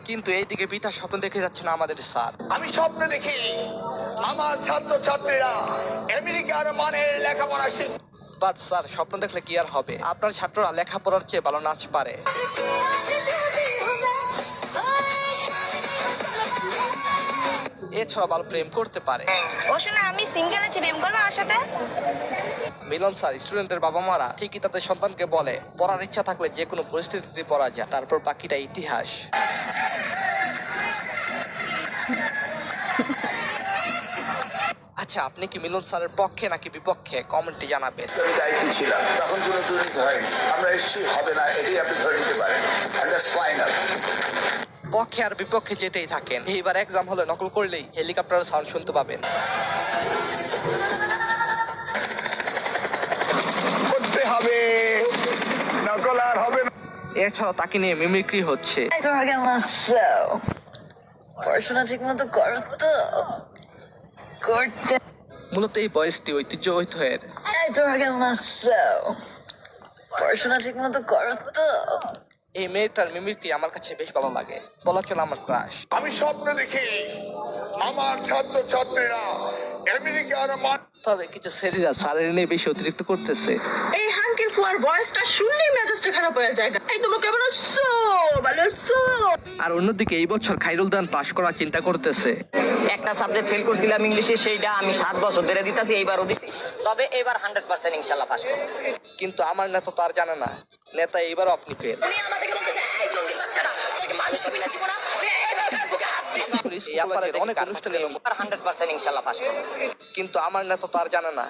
কিন্তু এইদিকে পিতা স্বপ্ন দেখে যাচ্ছে না আমাদের স্যার। আমি স্বপ্ন দেখি আমার ছাত্র ছাত্রীরা আমেরিকার মানের লেখাপড়া শিখবে। বাট স্যার, স্বপ্ন দেখলে কি আর হবে? আপনার ছাত্ররা লেখাপড়ার চেয়ে ভালো নাচ পারে। এছাড়া ভালো প্রেম করতে পারে। ও শোনা, আমি সিঙ্গেল আছি, প্রেম করবো আমার সাথে? মিলন স্যার, স্টুডেন্টের বাবা মারা ঠিকই তাদের সন্তানকে বলে পড়ার ইচ্ছা থাকলে যে কোনো পরিস্থিতিতে পড়া যায়, তারপর বাকিটা ইতিহাস। আচ্ছা, আপনি কি মিলন স্যারের পক্ষে নাকি বিপক্ষে? কমেন্টে জানাবেন। আমি দায়িত্বে ছিলাম, তখন কোনো দুর্নীতি হয়নি। আমরা এসেছি হবে না, এটাই আপনি ধরে নিতে পারেন। And that's final. পক্ষে আর বিপক্ষে যেতেই থাকেন। এইবার এক্সাম হলে নকল করলেই হেলিকপ্টারের সাউন্ড শুনতে পাবেন। করতে হবে, নকল আর হবে না। এছাড়াও তাকে নিয়ে মিমিক্রি হচ্ছে। তোমার কেমন আছো? পড়াশোনা ঠিক মতো করো তো? করতে। মূলত এই বয়সটি ঐতিহ্য ঐতিহ্যের। তোমার কেমন আছো? পড়াশোনা ঠিক মতো করো তো? এই মেয়েটার মিমিক্রি আমার কাছে বেশ ভালো লাগে, বলা চলে আমার ক্রাশ। আমি স্বপ্ন দেখি আমার ছাত্র ছাত্রীরা আমেরিকার মান। তবে কিছু ছেলেরা স্যারের নিয়ে বেশি অতিরিক্ত করতেছে। এই হাঙ্কির ফুয়ার ভয়েসটা শুনলেই মেজাজটা খারাপ হয়ে যায়। এই তোমরা কেমন আছো? ভালো আছো? আর অন্যদিকে এই বছর খাইরুল দান পাশ করার চিন্তা করতেছে। একটা সাবজেক্ট ফেল করছিলাম ইংলিশে, সেইটা আমি 7 বছর ধরে দিতেছি, এইবারও দিছি। তবে এবার 100% ইনশাল্লাহ পাস করব। কিন্তু আমার নেতা তো আর জানে না, নেতা এইবারও আপনি ফেল। উনি আমাদেরকে বলতেছে, এই জঙ্গির বাচ্চারা, তোকে মানুষ হবি না জীবনে, বুকে হাত দিস। অনেক অনুষ্ঠানে 100% ইনশাল্লাহ পাস করব। কিন্তু আমার নেতা তো আর জানে না,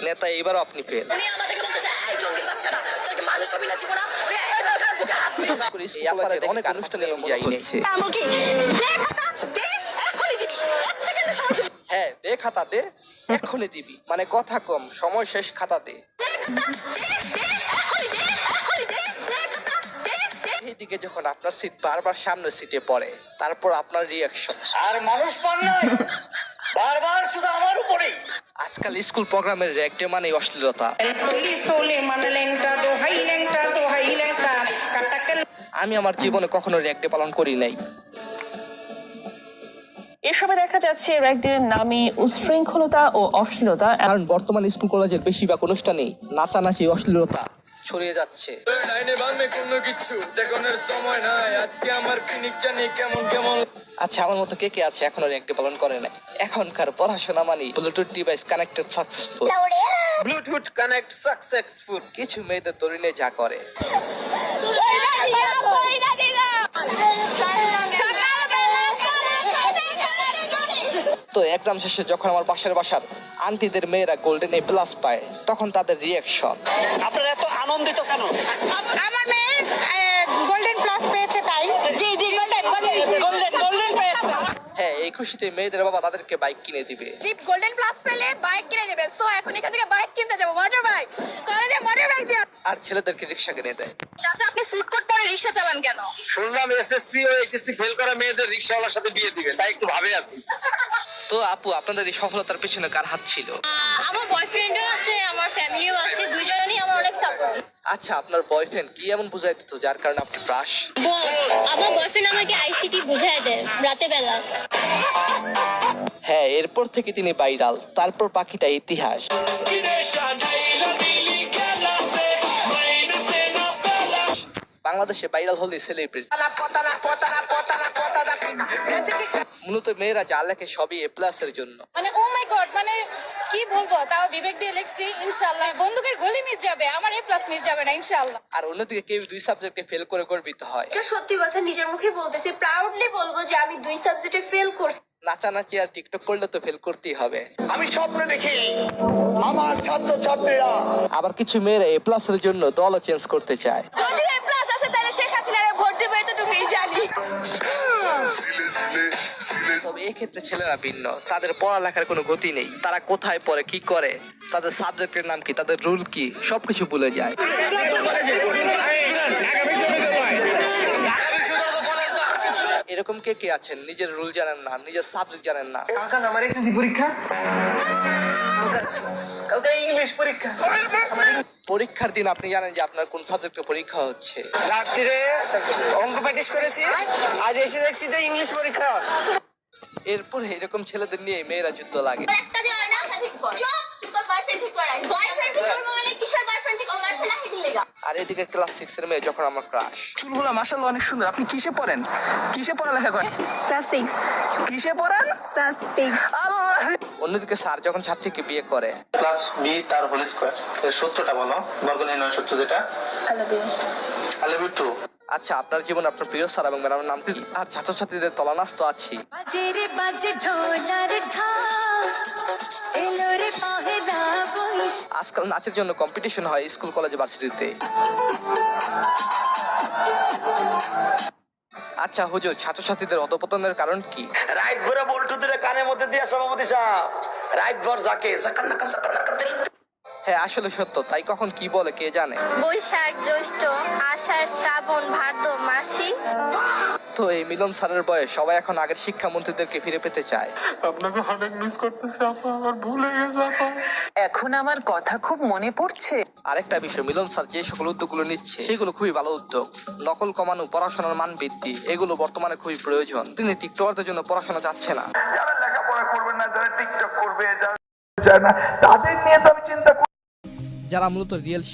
নেতা এইবারও আপনি ফেল। উনি আমাদেরকে বলতেছে, এই জঙ্গির বাচ্চারা, তোকে মানুষ হবি না জীবনে, বুকে হাত দিস। অনেক অনুষ্ঠানে হচ্ছে। আমাকে দে এখনই দিবি। 1 সেকেন্ডে সময় দিবি। হ্যাঁ, দে খাতা দে, এক্ষুনি দিবি। মানে কথা কম, সময় শেষ, খাতা দে। এইদিকে যখন আপনার সিট বারবার সামনের সিটে পড়ে, তারপর আপনার রিয়াকশন। আর মানুষ পান নাই, বারবার শুধু আমার উপরেই। আজকাল স্কুল প্রোগ্রামের র্যাক ডে মানে অশ্লীলতা। আমি আমার জীবনে কখনো র্যাক ডে পালন করি নাই। এসবে দেখা যাচ্ছে র্যাগডের নামে উশৃঙ্খলতা ও অশ্লীলতা। কারণ বর্তমান স্কুল কলেজের বেশিরভাগ অনুষ্ঠানেই নাচানাচি, অশ্লীলতা ছড়িয়ে যাচ্ছে। আচ্ছা, আমার মতো কে কে আছে এখনো র্যাক ডে পালন করে নাই? এখনকার পড়াশোনা মানে Bluetooth device connected successful. Bluetooth connect successful. কিছু মেয়েদের দরিনে যা করে। তো এক্সাম শেষে যখন আমার বাসার আন্টিদের মেয়েরা গোল্ডেন এ প্লাস পায়, তখন তাদের রিয়াকশন। আপনারা এত আনন্দিত কেন? আমার মেয়ে গোল্ডেন প্লাস পেয়েছে তাই। জি জি, গোল্ডেন পেয়েছে। হ্যাঁ, এই খুশিতে মেয়েদের বাবা তাদেরকে বাইক কিনে দিবে। জিপ গোল্ডেন প্লাস পেলে বাইক কিনে দেবে। সো এখন এখান থেকে বাইক কিনতে যাবো, মোটর বাইক। কলেজে মোটর বাইক দিয়ে। আর ছেলেদেরকে রিক্সা কিনে দেয়। চাচা, আপনি স্যুট কোট পরে রিকশা চালান কেন? শুনলাম এসএসসি ও এইচএসসি ফেল করা মেয়েদের রিকশাওয়ালার সাথে বিয়ে দিবে, তাই একটু ভাবে আছি। তো আপু, আপনাদের এই সফলতার পেছনে কার হাত ছিল? আমার বয়ফ্রেন্ডও আছে, আমার ফ্যামিলিও আছে, দুইজনই আমার অনেক সাপোর্ট। আচ্ছা, আপনার বয়ফ্রেন্ড কি এমন বুঝাই দিত যার কারণে আপনি ব্রাশ? আমার বয়ফ্রেন্ড আমাকে আইসিটি বুঝায় দেয় রাতে বেলা। হ্যাঁ, এরপর থেকে তিনি ভাইরাল, তারপর বাকিটা ইতিহাস। বাংলাদেশে ভাইরাল হলে সেলিব্রিটি। মূলত মেয়েরা যা লেখে সবই এ প্লাসের জন্য। মানে ও মাই গড, মানে কি বলবো, তাও বিবেক দিয়ে লিখছি। ইনশাআল্লাহ বন্দুকের গুলি মিস যাবে, আমার এ প্লাস মিস যাবে না ইনশাআল্লাহ। আর অন্যদিকে কেউ 2 সাবজেক্টে ফেল করে গর্বিত হয়। এটা সত্যি কথা, নিজের মুখে বলতেছি, প্রাউডলি বলবো যে আমি 2 সাবজেক্টে ফেল করছি। নাচানাচি আর টিকটক করলে তো ফেল করতেই হবে। আমি স্বপ্ন দেখি আমার ছাত্র ছাত্রীরা। আবার কিছু মেয়েরা এ প্লাসের জন্য দলও চেঞ্জ করতে চায়। যদি এ প্লাস আছে তাহলে শেখ হাসিনারে ভোট দিবে, এতটুকুই জানি। তবে এক্ষেত্রে ছেলেরা ভিন্ন, তাদের পড়ালেখার কোনো গতি নেই। তারা কোথায় পড়ে, কি করে, তাদের সাবজেক্টের নাম কি, তাদের রুল কি, সবকিছু ভুলে যায়। এরকম কে কে আছেন নিজের রুল জানেন না, নিজের সাবজেক্ট জানেন না? কালকে আমার এসএসসি পরীক্ষা, কালকে ইংলিশ পরীক্ষা। পরীক্ষার দিন আপনি জানেন যে আপনার কোন সাবজেক্টে পরীক্ষা হচ্ছে। রাত্রিরে অঙ্ক প্র্যাকটিস করেছি, আজ এসে দেখছি যে ইংলিশ পরীক্ষা। এরপরে এরকম ছেলেদের নিয়ে মেয়েরা যুদ্ধ লাগে। একটা দিয়ে না ঠিক কর চুপ তুই তোর বয়ফ্রেন্ড ঠিক করাই বয়ফ্রেন্ড ঠিক করব মানে কিসের বয়ফ্রেন্ড ঠিক করব বয়ফ্রেন্ড ঠিক লাগা আর এদিকে ক্লাস 6 এর মেয়ে যখন আমার ক্রাশ। চুলগুলো মাশাআল্লাহ অনেক সুন্দর। আপনি কিসে পড়েন? কিসে পড়ালেখা করেন? ক্লাস 6 কিসে পড়েন? ক্লাস 6 আল্লাহ। অন্যদিকে স্যার যখন ছাত্রীকে বিয়ে করে। প্লাস বি তার হোল স্কয়ার এর সূত্রটা বলো, বর্গনির্ণয় সূত্র যেটা। I love you too. আচ্ছা, আপনার জীবন আপনার প্রিয় স্যার এবং ম্যাডামের নাম কি? আর ছাত্রছাত্রীদের তলানাস তো আছি। বাজে বাজে ঢোলার ঢাক এলো রে পহেলা বৈশ আজকাল নাচের জন্য কম্পিটিশন হয় স্কুল কলেজ ভার্সিটিতে। আচ্ছা হুজুর, ছাত্রছাত্রীদের অধপতনের কারণ কি? রাইট ভরে বল্টু দিলে কানের মধ্যে দিয়া সভাপতি সাহেব রাইট ভর যাকে জাকান্নাকা হ্যাঁ আসলে সত্য, তাই কখন কি বলে কে জানে। বৈশাখ জ্যৈষ্ঠ আষাঢ় শ্রাবণ ভাদ্র মাসি তো এই মিলন স্যারের বয়স সবাই এখন আগের শিক্ষামন্ত্রীদেরকে ফিরে পেতে চায়। আপনাকে অনেক মিস করতেছি আপা, আমার ভুল হয়ে গেছে আপা। এখন আমার কথা খুব মনে পড়ছে। আরেকটা বিষয়, মিলন স্যার যে সকল উদ্যোগগুলো নিচ্ছে সেগুলো খুবই ভালো উদ্যোগ। নকল কমানো, পড়াশোনার মান বৃদ্ধি, এগুলো বর্তমানে খুবই প্রয়োজন। তিনি টিকটকারদের জন্য পড়াশোনা চাচ্ছে না। যারা লেখাপড়া করবে না, যারা টিকটক করবে, যারা চায় না, তাদের নিয়ে তো আমি চিন্তা যারা মূলত রিয়েল